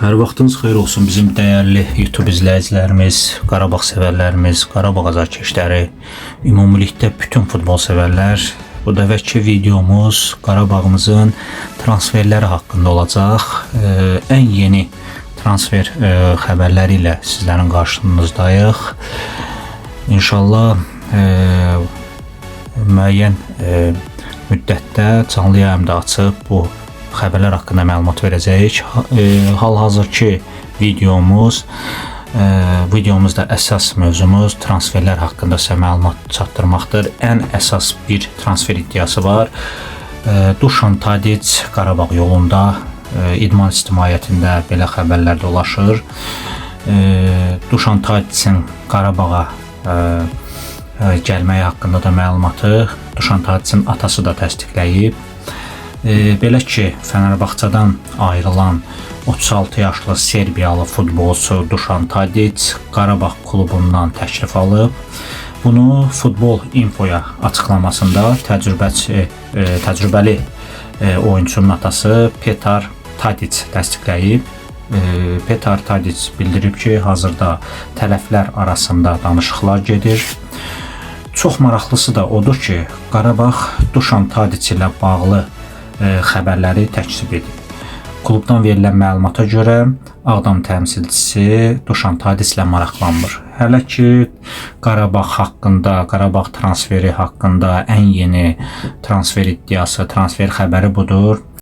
Hər vaxtınız xeyir olsun bizim dəyərli YouTube izləyicilərimiz, Qarabağ sevərlərimiz, Qarabağ azarkeşləri, ümumilikdə bütün futbol sevərlər. Bu dəfəki videomuz Qarabağımızın transferləri haqqında olacaq. Ən yeni transfer xəbərləri ilə sizlərin qarşınızdayıq. İnşallah müəyyən müddətdə canlı yayımda açıb bu xəbərlər haqqında məlumat verəcəyik. Hal-hazırki videomuzda əsas mövzumuz transferlər haqqında sizə məlumat çatdırmaqdır. Ən əsas bir transfer iddiası var. Dušan Tadić Qarabağ yolunda, idman ictimaiyyətində belə xəbərlər dolaşır. Dušan Tadićin Qarabağa gəlməyi haqqında da məlumatı Dušan Tadićin atası da təsdiqləyib. Belə ki, Fenerbahçe'dan ayrılan 36 yaşlı Serbiyalı futbolçu Dušan Tadić Qarabağ klubundan təklif alıb. Bunu Futbol Infoya açıqlamasında təcrübəli oyunçunun atası Petar Tadić təsdiqləyib. Petar Tadić bildirib ki, hazırda tərəflər arasında danışıqlar gedir. Çox maraqlısı da odur ki, Qarabağ Dušan Tadić ilə bağlı xəbərləri təkzib edib. Klubdan verilən məlumata görə Ağdam təmsilçisi Dušan Tadić ilə maraqlanmır. Hələ ki, Qarabağ haqqında, Qarabağ transferi haqqında ən yeni transfer iddiası, transfer xəbəri budur.